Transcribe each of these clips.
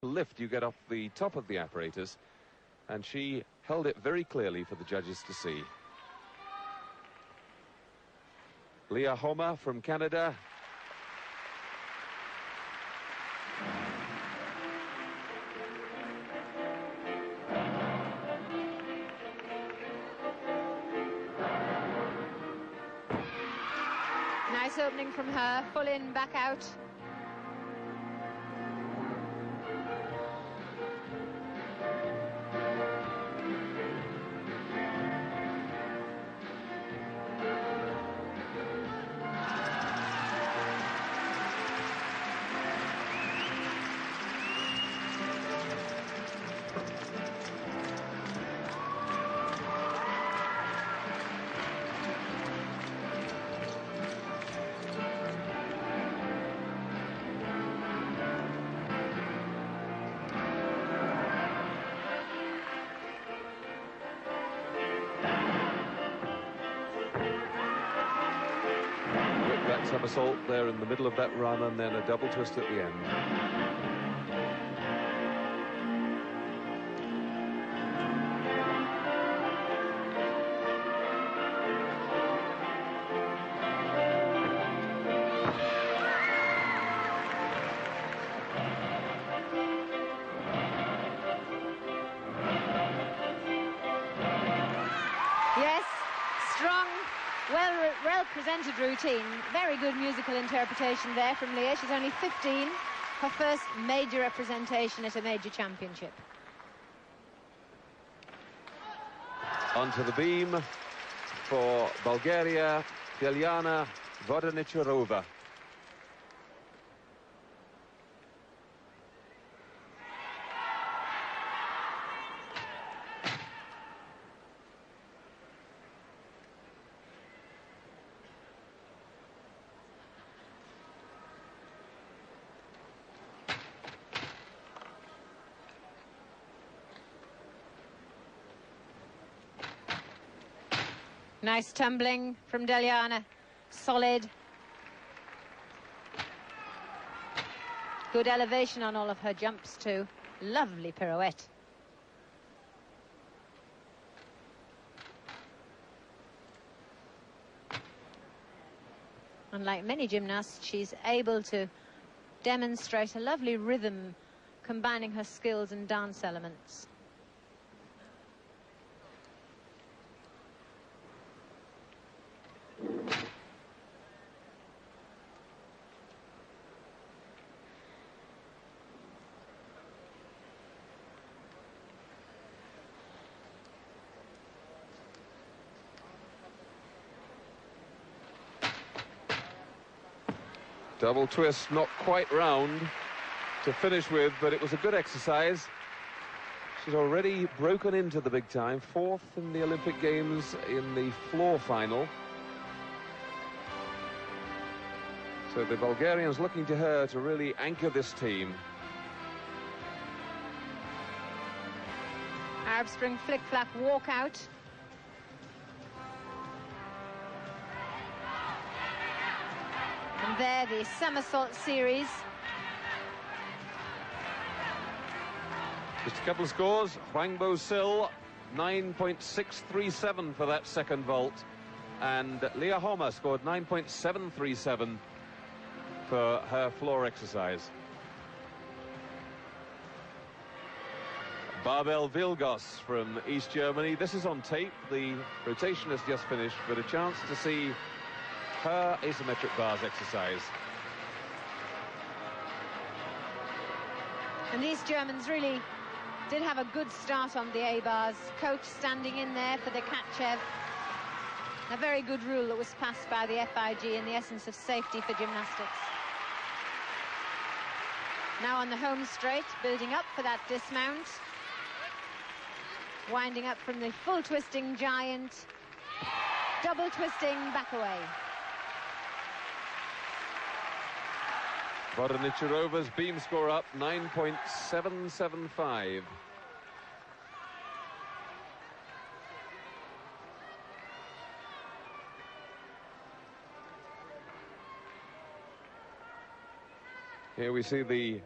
lift you get off the top of the apparatus, and she held it very clearly for the judges to see. Leah Homer from Canada. Nice opening from her, full in, back out. Somersault there in the middle of that run, and then a double twist at the end. Yes, strong, well-presented routine. Very good musical interpretation there from Leah. She's only 15, her first major representation at a major championship. Onto the beam for Bulgaria, Deljana Vodeničarova. Nice tumbling from Deljana, solid. Good elevation on all of her jumps too. Lovely pirouette. Unlike many gymnasts, she's able to demonstrate a lovely rhythm, combining her skills and dance elements. Double twist, not quite round to finish with, but it was a good exercise. She's already broken into the big time, 4th in the Olympic Games in the floor final. So the Bulgarians looking to her to really anchor this team. Arab Spring flick-flack walkout. And there, the somersault series. Just a couple of scores. Hwangbo Sil, 9.637 for that second vault. And Leah Homer scored 9.737 for her floor exercise. Barbel Vilgos from East Germany. This is on tape. The rotation has just finished, but a chance to see her asymmetric bars exercise. And these Germans really did have a good start on the A-bars. Coach standing in there for the Katchev. A very good rule that was passed by the FIG in the essence of safety for gymnastics. Now on the home straight, building up for that dismount. Winding up from the full twisting giant. Double twisting back away. Vodeničarova's beam score up, 9.775. Here we see the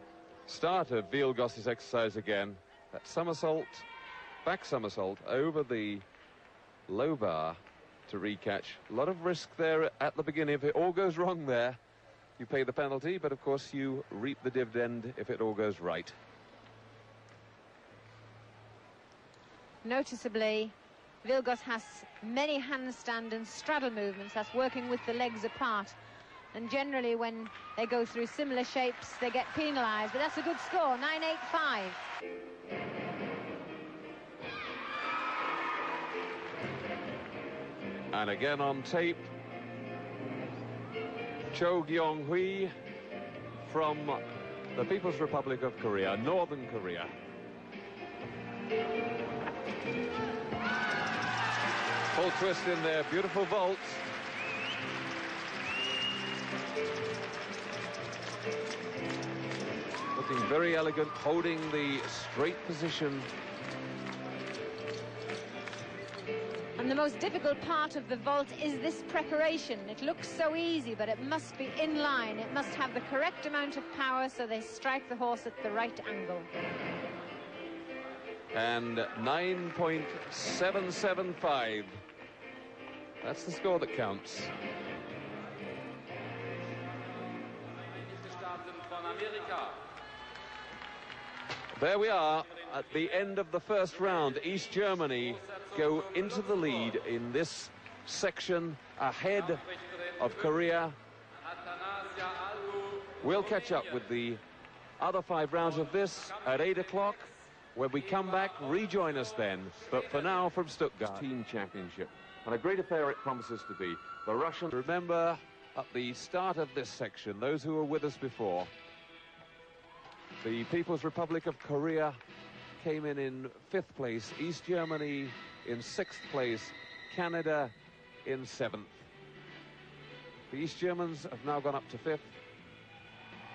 start of Vilgos's exercise again. That somersault, back somersault over the low bar to recatch. A lot of risk there at the beginning. If it all goes wrong there, you pay the penalty, but of course you reap the dividend if it all goes right. Noticeably, Vilgos has many handstand and straddle movements. That's working with the legs apart. And generally, when they go through similar shapes, they get penalised. But that's a good score, 9.85. And again on tape, Cho Gyong-hui from the People's Republic of Korea, Northern Korea. Full twist in there, beautiful vault. Looking very elegant, holding the straight position. And the most difficult part of the vault is this preparation. It looks so easy, but it must be in line. It must have the correct amount of power so they strike the horse at the right angle. And 9.775. That's the score that counts. There we are at the end of the first round. East Germany go into the lead in this section ahead of Korea. We'll catch up with the other 5 rounds of this at 8 o'clock. When we come back, rejoin us then. But for now, from Stuttgart, Team Championship. And a great affair it promises to be. The Russians, remember, at the start of this section, those who were with us before, the People's Republic of Korea came in 5th place, East Germany in 6th place, Canada in 7th. The East Germans have now gone up to 5th.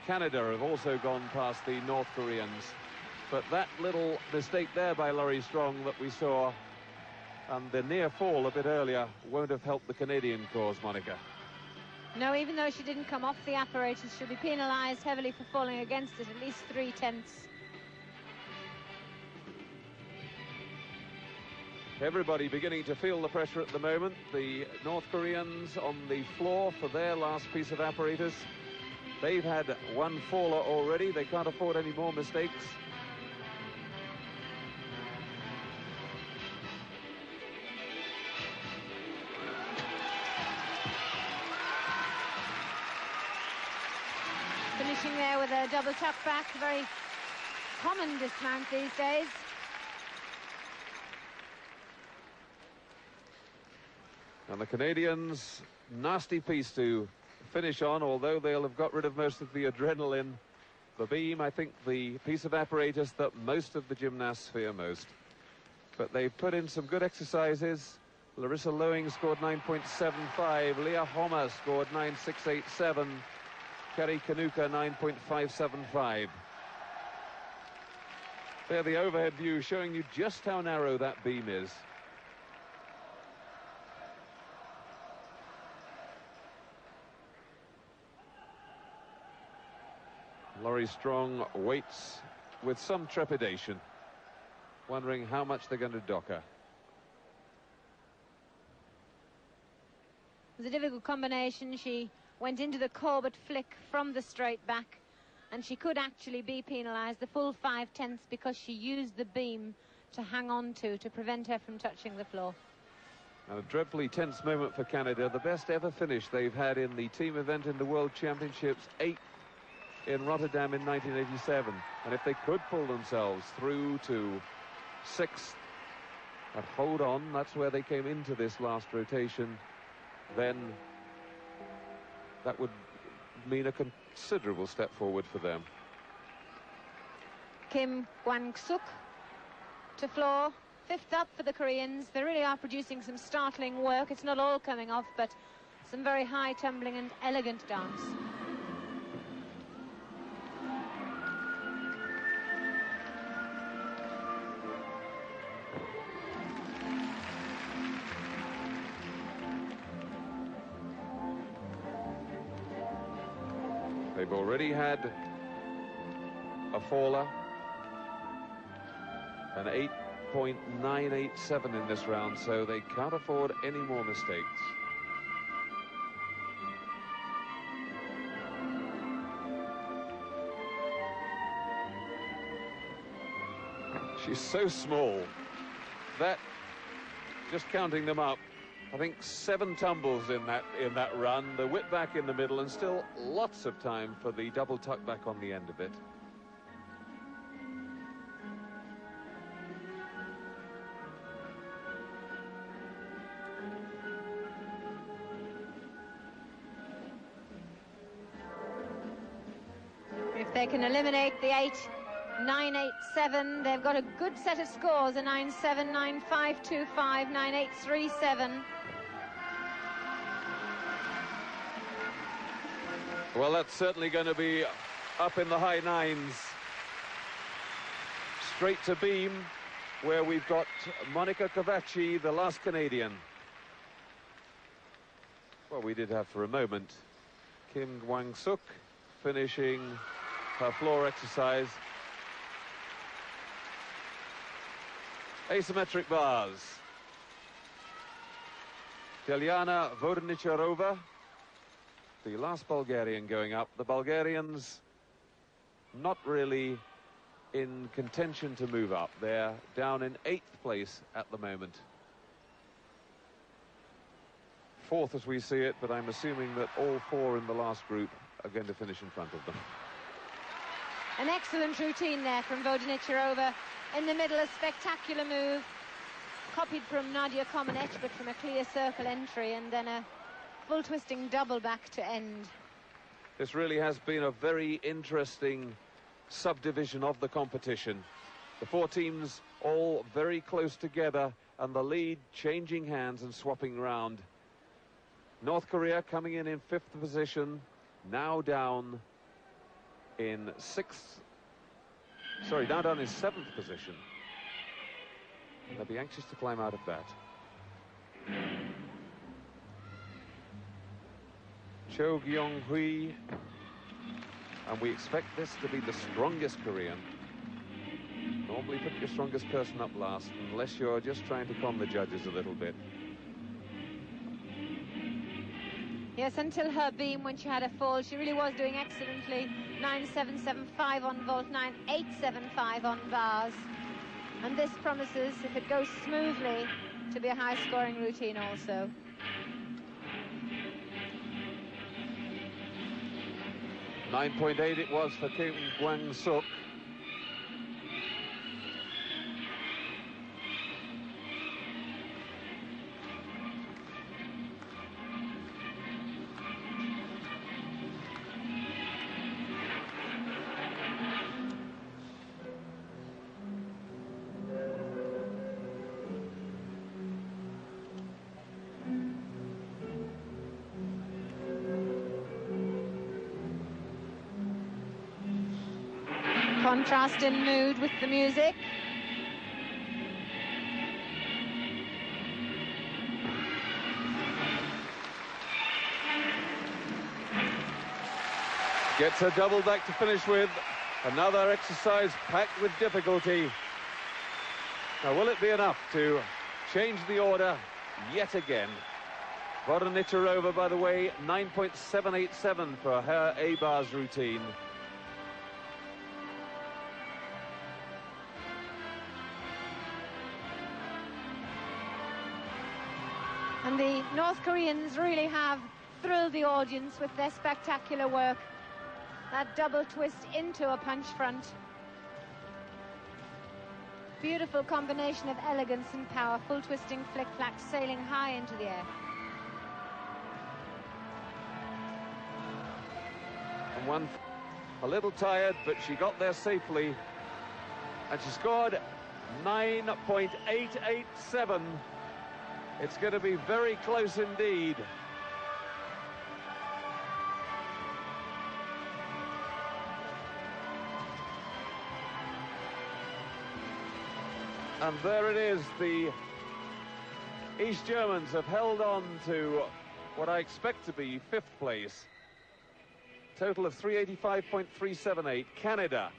Canada have also gone past the North Koreans. But that little mistake there by Laurie Strong that we saw, and the near fall a bit earlier, won't have helped the Canadian cause, Monica. No, even though she didn't come off the apparatus, she'll be penalised heavily for falling against it, at least 3 tenths. Everybody beginning to feel the pressure at the moment. The North Koreans on the floor for their last piece of apparatus. They've had 1 faller already. They can't afford any more mistakes. Finishing there with a double tuck back, very common dismount these days. And the Canadians, nasty piece to finish on, although they'll have got rid of most of the adrenaline. The beam, I think, the piece of apparatus that most of the gymnasts fear most. But they've put in some good exercises. Larissa Loeing scored 9.75. Leah Homer scored 9.687. Kerry Kanuka 9.575. There, the overhead view showing you just how narrow that beam is. Laurie Strong waits with some trepidation, wondering how much they're going to dock her. It was a difficult combination. She went into the Corbett flick from the straight back, and she could actually be penalised the full 5 tenths because she used the beam to hang on to prevent her from touching the floor. And a dreadfully tense moment for Canada. The best ever finish they've had in the team event in the World Championships, 8th in Rotterdam in 1987. And if they could pull themselves through to 6th and hold on, that's where they came into this last rotation, then that would mean a considerable step forward for them. Kim Kwang-suk to floor, 5th up for the Koreans. They really are producing some startling work. It's not all coming off, but some very high tumbling and elegant dance. They've already had a faller. An 8.987 in this round, so they can't afford any more mistakes. She's so small that, just counting them up, I think 7 tumbles in that run. The whip back in the middle, and still lots of time for the double tuck back on the end of it. If they can eliminate the 8.987, they've got a good set of scores, a 9.7, 9.525, 9.837. Well, that's certainly going to be up in the high 9s. Straight to beam, where we've got Monica Cavacci, the last Canadian. Well, we did have for a moment Kim Gwang-suk finishing her floor exercise. Asymmetric bars. Deljana Vodeničarova, the last Bulgarian going up. The Bulgarians not really in contention to move up. They're down in 8th place at the moment. 4th as we see it, but I'm assuming that all 4 in the last group are going to finish in front of them. An excellent routine there from Vodeničarova. In the middle, a spectacular move, copied from Nadia Comaneci, but from a clear circle entry, and then a full twisting double back to end. This really has been a very interesting subdivision of the competition. The 4 teams all very close together, and the lead changing hands and swapping round. North Korea coming in 5th position, now down in 6th. Sorry, now down in 7th position. They'll be anxious to climb out of that. Cho Gyong-hui, and we expect this to be the strongest Korean. Normally put your strongest person up last, unless you're just trying to con the judges a little bit. Yes, until her beam, when she had a fall, she really was doing excellently. 9.775 on vault, 9.875 on bars. And this promises, if it goes smoothly, to be a high-scoring routine also. .8 it was for Kim Gwang-suk. Contrast in mood with the music. Gets a double back to finish with. Another exercise packed with difficulty. Now, will it be enough to change the order yet again? Vodeničarova, by the way, 9.787 for her A-bars routine. And the North Koreans really have thrilled the audience with their spectacular work. That double twist into a punch front. Beautiful combination of elegance and power. Full twisting flick-flack, sailing high into the air. And one a little tired, but she got there safely. And she scored 9.887. It's going to be very close indeed. And there it is. The East Germans have held on to what I expect to be 5th place. Total of 385.378. Canada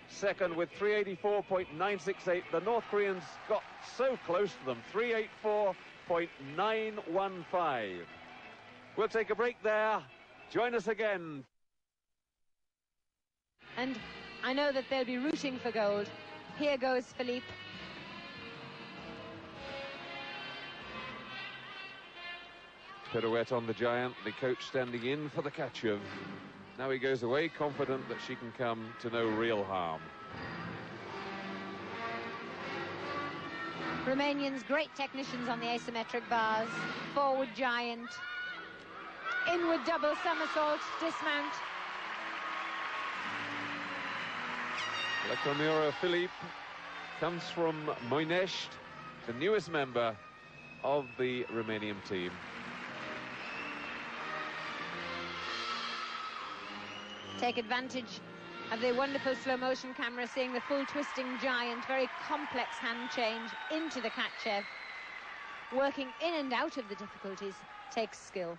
second with 384.968. The North Koreans got so close to them, 384.915. We'll take a break there. Join us again. And I know that they'll be rooting for gold. Here goes Philippe. Pirouette on the giant, the coach standing in for the Kachev. Now he goes away confident that she can come to no real harm. Romanians, great technicians on the asymmetric bars. Forward giant. Inward double somersault, dismount. Lecomura Philippe comes from Moinești, the newest member of the Romanian team. Take advantage of the wonderful slow motion camera, seeing the full twisting giant, very complex hand change into the Kachev. Working in and out of the difficulties takes skill.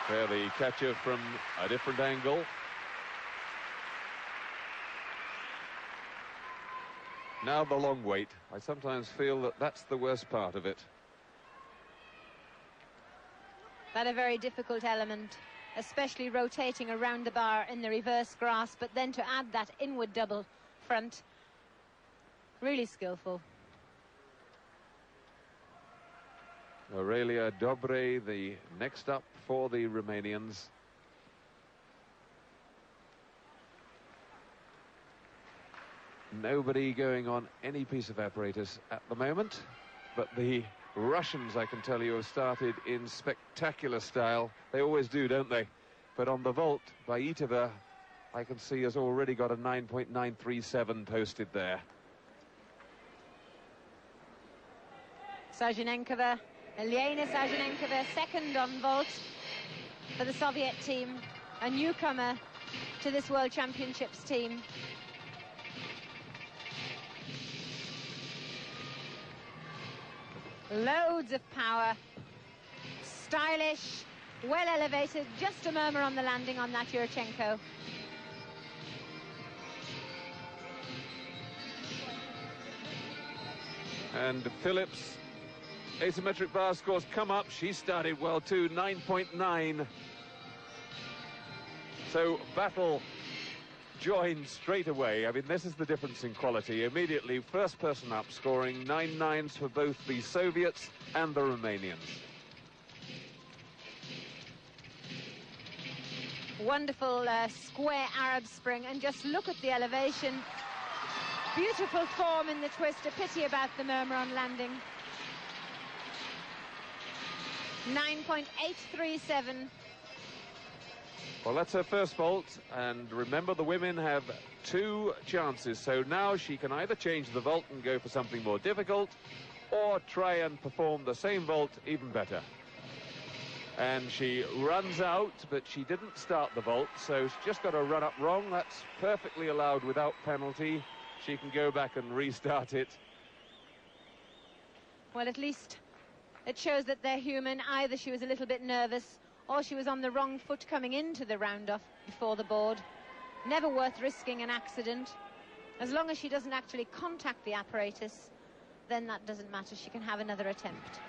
There the Kachev from a different angle. Now the long wait. I sometimes feel that that's the worst part of it. That a very difficult element, especially rotating around the bar in the reverse grasp, but then to add that inward double front, really skillful. Aurelia Dobre, the next up for the Romanians. Nobody going on any piece of apparatus at the moment, but the Russians, I can tell you, have started in spectacular style. They always do, don't they? But on the vault, Baitova, I can see, has already got a 9.937 posted there. Sajinenkova, Elena Sajinenkova, second on vault for the Soviet team, a newcomer to this World Championships team. Loads of power, stylish, well elevated, just a murmur on the landing on that Yurchenko. And Phillips' asymmetric bar scores come up. She started well too, 9.9. So battle joined straight away. I mean, this is the difference in quality. Immediately, first person up, scoring 9.9s for both the Soviets and the Romanians. Wonderful square Arab spring, and just look at the elevation. Beautiful form in the twist, a pity about the murmur on landing. 9.837. Well, that's her first vault, and remember, the women have 2 chances, so now she can either change the vault and go for something more difficult, or try and perform the same vault even better. And she runs out, but she didn't start the vault, so she's just got to run up wrong. That's perfectly allowed without penalty. She can go back and restart it. Well, at least it shows that they're human. Either she was a little bit nervous, or she was on the wrong foot coming into the round-off before the board. Never worth risking an accident. As long as she doesn't actually contact the apparatus, then that doesn't matter. She can have another attempt.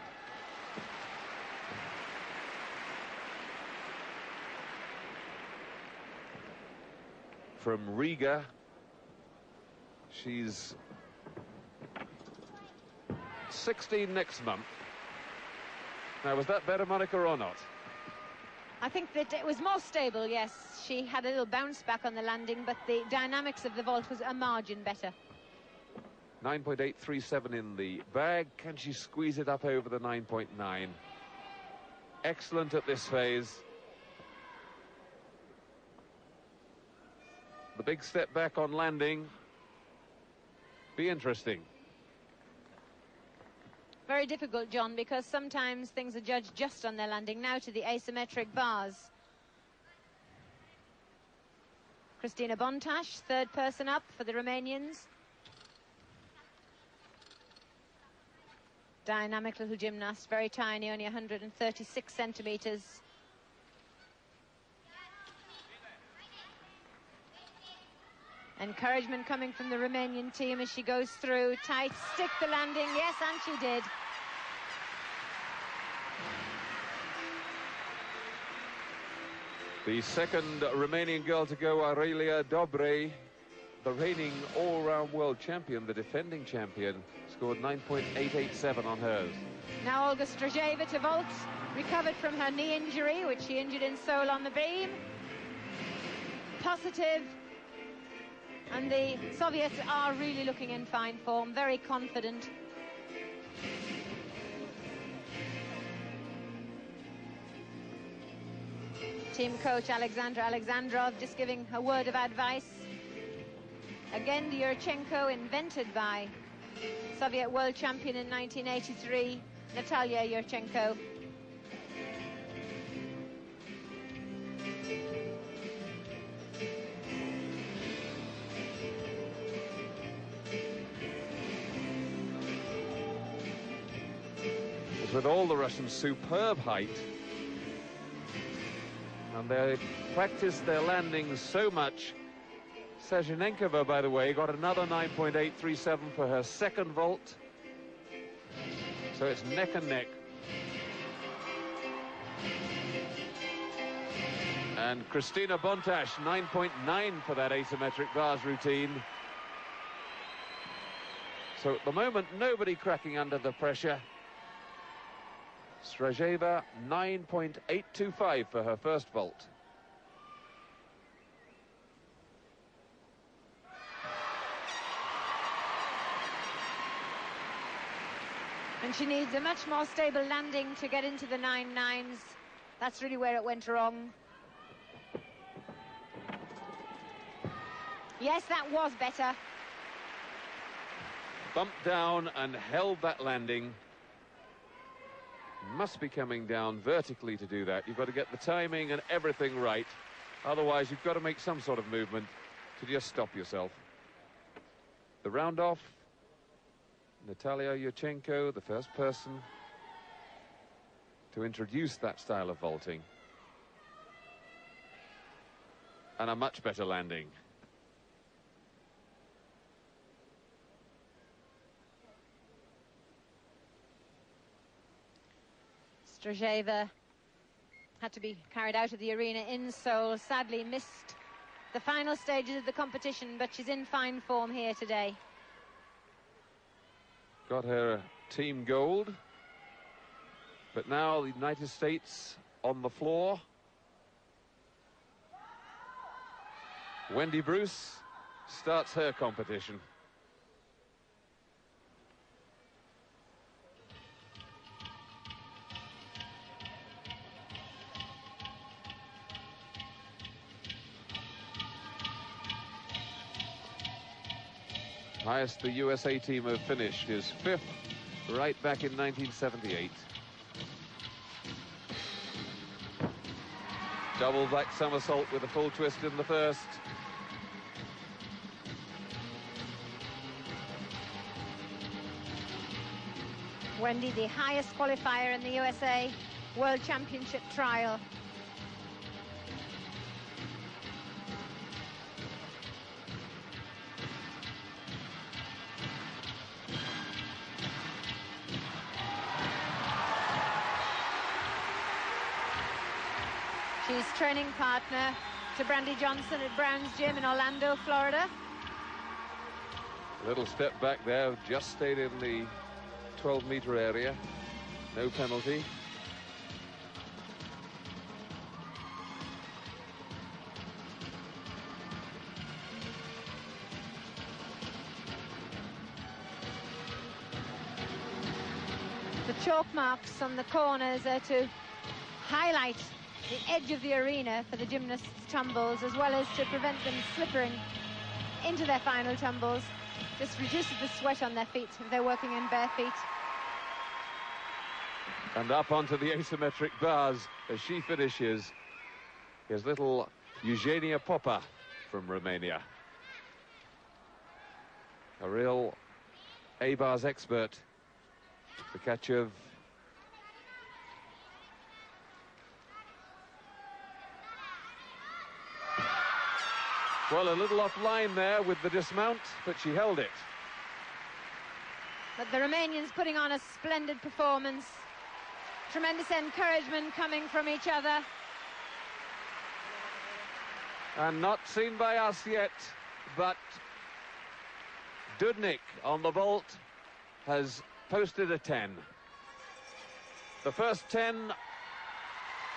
From Riga, she's 16 next month. Now, was that better, Monica, or not? I think that it was more stable, yes. She had a little bounce back on the landing, but the dynamics of the vault was a margin better. 9.837 in the bag. Can she squeeze it up over the 9.9? Excellent at this phase. The big step back on landing. Be interesting. Very difficult, John, because sometimes things are judged just on their landing. Now to the asymmetric bars. Christina Bontash, third person up for the Romanians. Dynamic little gymnast, very tiny, only 136 centimetres. Encouragement coming from the Romanian team as she goes through. Tight, stick the landing. Yes, and she did. The second Romanian girl to go, Aurelia Dobre, the reigning all-round world champion, the defending champion, scored 9.887 on hers. Now Olga Strojeva to vault, recovered from her knee injury, which she injured in Seoul on the beam. Positive. And the Soviets are really looking in fine form, very confident. Team coach Alexandra Alexandrov just giving a word of advice. Again, the Yurchenko, invented by Soviet world champion in 1983, Natalia Yurchenko. With all the Russians' superb height, and they practiced their landings so much. Sezhenenkova, by the way, got another 9.837 for her second vault. So it's neck and neck. And Christina Bontash, 9.9 for that asymmetric bars routine. So at the moment, nobody cracking under the pressure. Strojeva, 9.825 for her first vault. And she needs a much more stable landing to get into the 9.9s. That's really where it went wrong. Yes, that was better. Bumped down and held that landing. Must be coming down vertically to do that. You've got to get the timing and everything right. Otherwise, you've got to make some sort of movement to just stop yourself. The round off. Natalia Yurchenko, the first person to introduce that style of vaulting. And a much better landing. Strojeva had to be carried out of the arena in Seoul. Sadly missed the final stages of the competition, but she's in fine form here today. Got her team gold. But now the United States on the floor. Wendy Bruce starts her competition. Highest the USA team have finished is 5th, right back in 1978. Double back somersault with a full twist in the first. Wendy, the highest qualifier in the USA World Championship trial. She's training partner to Brandy Johnson at Brown's Gym in Orlando, Florida. A little step back there, just stayed in the 12-meter area. No penalty. The chalk marks on the corners are to highlight the edge of the arena for the gymnasts' tumbles, as well as to prevent them slipping into their final tumbles. Just reduces the sweat on their feet if they're working in bare feet. And up onto the asymmetric bars as she finishes. Here's little Eugenia Popa from Romania. A real A-bars expert. The catch of Well, a little offline there with the dismount, but she held it. But the Romanians putting on a splendid performance. Tremendous encouragement coming from each other. And not seen by us yet, but Dudnik on the vault has posted a 10. The first 10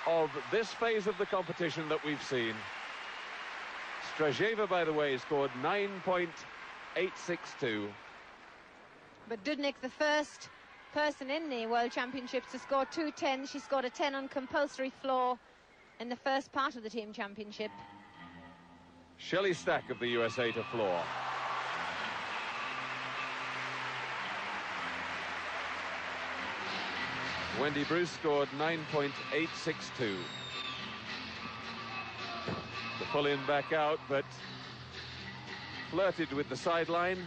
of this phase of the competition that we've seen. Strajeva, by the way, scored 9.862. But Dudnik, the first person in the World Championships to score 2 10s. She scored a 10 on compulsory floor in the first part of the team championship. Shelley Stack of the USA to floor. Wendy Bruce scored 9.862. The pull in back out, but flirted with the sideline.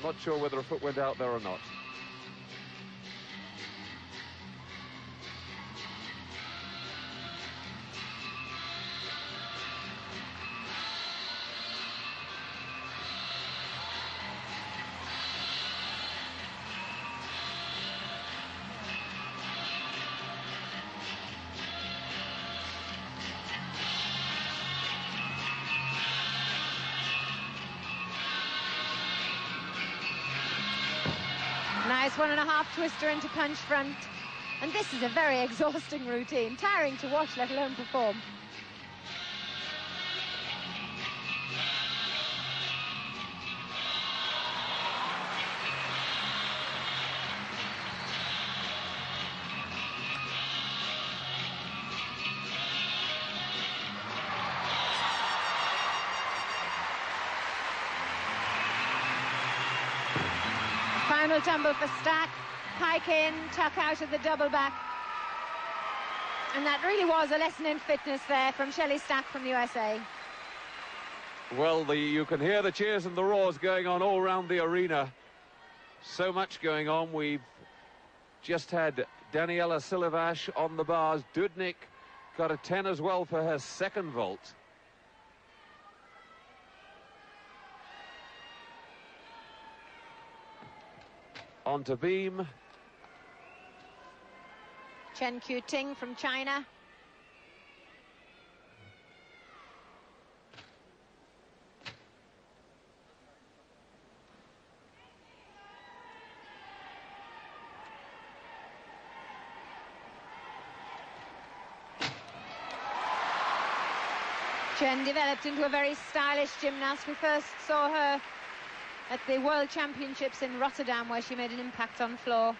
Not sure whether a foot went out there or not. Nice 1.5 twister into punch front. And this is a very exhausting routine, tiring to watch, let alone perform. Final tumble for Stack, pike in, tuck out of the double back. And that really was a lesson in fitness there from Shelley Stack from the USA. Well, you can hear the cheers and the roars going on all around the arena. So much going on. We've just had Daniela Silivash on the bars. Dudnik got a 10 as well for her second vault. Onto beam. Chen Qiuting from China. Chen developed into a very stylish gymnast. We first saw her at the World Championships in Rotterdam, where she made an impact on floor.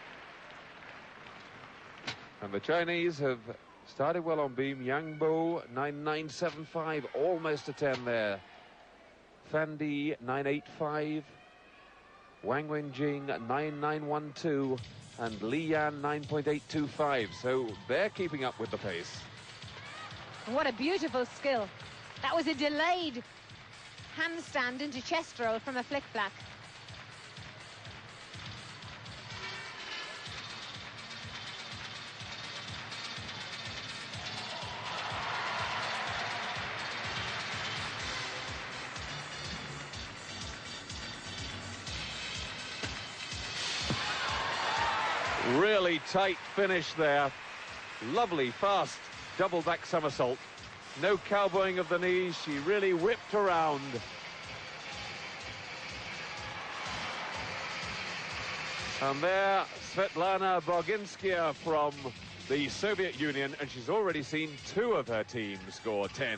And the Chinese have started well on beam. Yang Bo 9.975, almost a 10 there. Fan Di 9.85, Wang Wenjing 9.912, and Li Yan 9.825. So they're keeping up with the pace. What a beautiful skill. That was a delayed handstand into chest roll from a flick-flack. Really tight finish there. Lovely, fast, double back somersault. No cowboying of the knees. She really whipped around. And there, Svetlana Boginskaya from the Soviet Union, and she's already seen 2 of her team score 10s.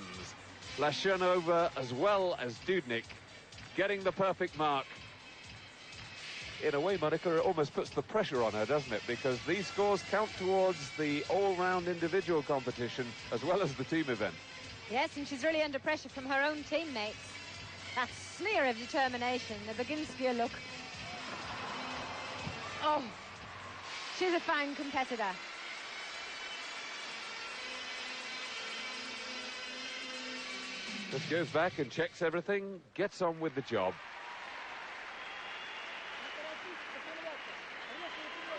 Lashenova as well as Dudnik getting the perfect mark. In a way, Monica, it almost puts the pressure on her, doesn't it? Because these scores count towards the all-round individual competition as well as the team event. Yes, and she's really under pressure from her own teammates. That smear of determination, the Boginskaya look. Oh, she's a fine competitor. Just goes back and checks everything, gets on with the job.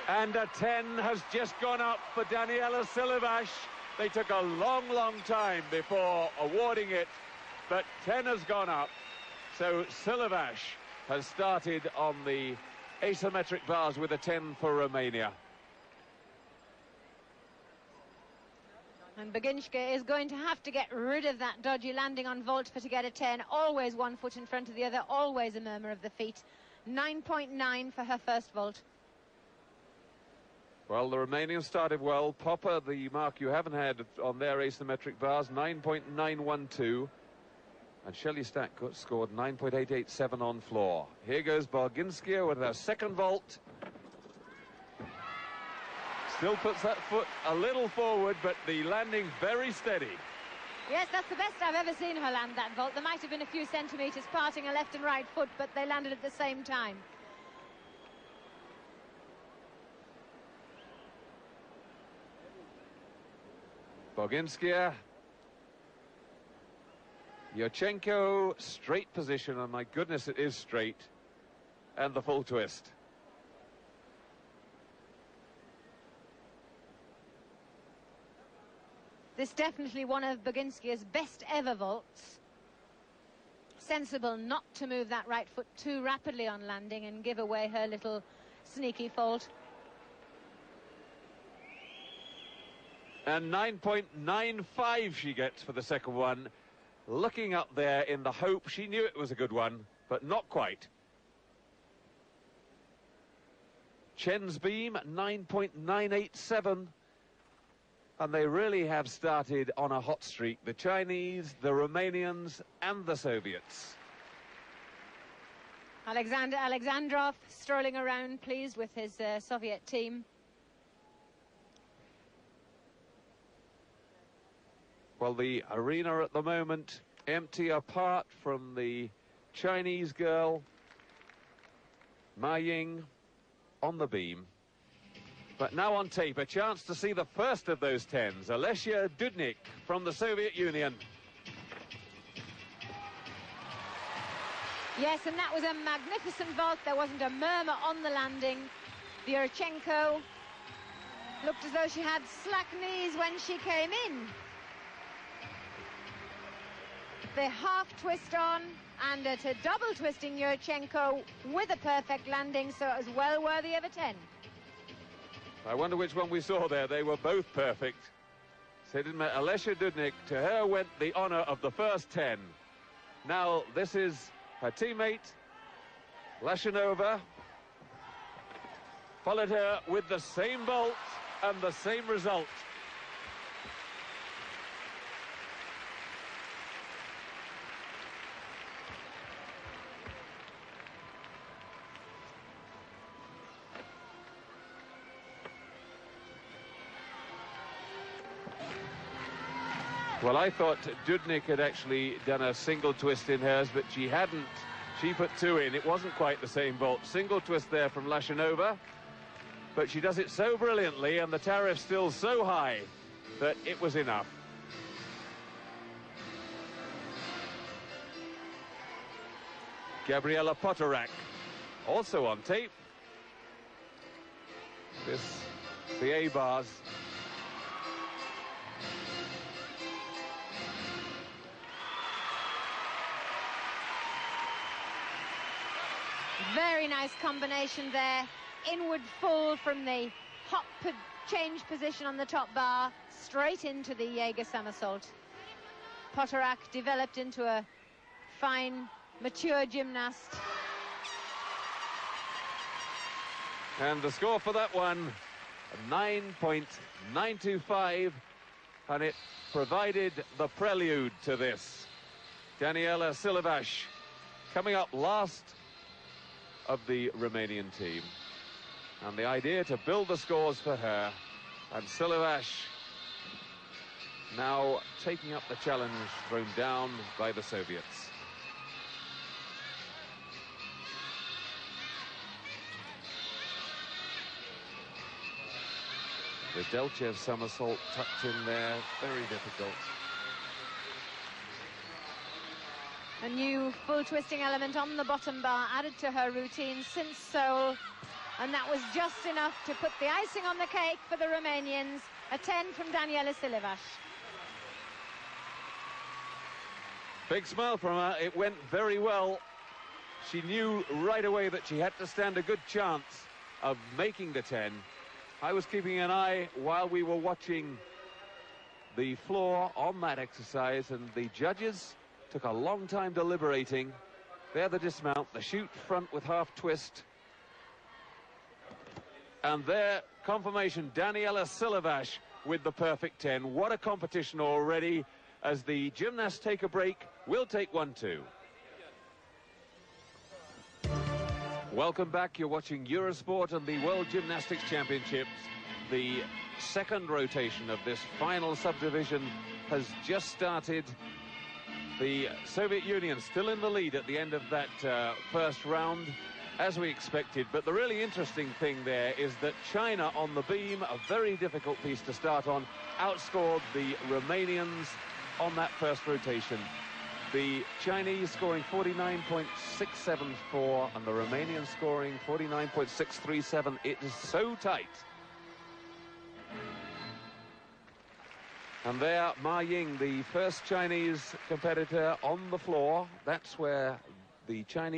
And a 10 has just gone up for Daniela Silivash. They took a long, long time before awarding it but 10 has gone up. So Silevash has started on the asymmetric bars with a 10 for Romania. And Baginska is going to have to get rid of that dodgy landing on vault to get a 10. Always one foot in front of the other, always a murmur of the feet. 9.9 for her first vault. Well, the Romanians started well. Popper, the mark you haven't had on their asymmetric bars, 9.912. And Shelley Stack scored 9.887 on floor. Here goes Baginska with her second vault. Still puts that foot a little forward, but the landing very steady. Yes, that's the best I've ever seen her land that vault. There might have been a few centimetres parting her left and right foot, but they landed at the same time. Baginska. Yurchenko, straight position, and my goodness, it is straight. And the full twist. This definitely one of Baginskia's best ever vaults. Sensible not to move that right foot too rapidly on landing and give away her little sneaky fault. And 9.95 she gets for the second one. Looking up there in the hope, she knew it was a good one, but not quite. Chen's beam, 9.987. And they really have started on a hot streak. The Chinese, the Romanians, and the Soviets. Alexander Alexandrov strolling around, pleased with his Soviet team. Well, the arena at the moment empty, apart from the Chinese girl, Ma Ying, on the beam. But now on tape, a chance to see the first of those 10s. Alessia Dudnik from the Soviet Union. Yes, and that was a magnificent vault. There wasn't a murmur on the landing. Yurchenko looked as though she had slack knees when she came in. The half twist on, and it's a double twisting Yurchenko with a perfect landing, so it was well worthy of a 10. I wonder which one we saw there. They were both perfect. So it didn't matter. Alessia Dudnik, to her went the honor of the first 10. Now, this is her teammate, Lashanova. Followed her with the same vault and the same result. Well, I thought Dudnik had actually done a single twist in hers, but she hadn't. She put 2 in. It wasn't quite the same vault. Single twist there from Lashanova, but she does it so brilliantly, and the tariff still so high that it was enough. Gabriela Potorak, also on tape. The A-bars. Very nice combination there. Inward fall from the hop change position on the top bar, straight into the Jaeger somersault. Potorak developed into a fine, mature gymnast. And the score for that one, 9.925, and it provided the prelude to this. Daniela Silevash coming up last of the Romanian team, and the idea to build the scores for her, and Silevash now taking up the challenge thrown down by the Soviets. The Delchev somersault tucked in there, very difficult. A new full twisting element on the bottom bar added to her routine since Seoul, and that was just enough to put the icing on the cake for the Romanians. A 10 from Daniela Silevash. Big smile from her. It went very well. She knew right away that she had to stand a good chance of making the 10. I was keeping an eye while we were watching the floor on that exercise, and the judges took a long time deliberating. There the dismount, the shoot front with half twist. And there, confirmation, Daniela Silavash with the perfect 10. What a competition already. As the gymnasts take a break, we'll take 1-2. Welcome back. You're watching Eurosport and the World Gymnastics Championships. The second rotation of this final subdivision has just started. The Soviet Union still in the lead at the end of that first round, as we expected. But the really interesting thing there is that China on the beam, a very difficult piece to start on, outscored the Romanians on that first rotation. The Chinese scoring 49.674 and the Romanians scoring 49.637. It is so tight. And there, Ma Ying, the first Chinese competitor on the floor. That's where the Chinese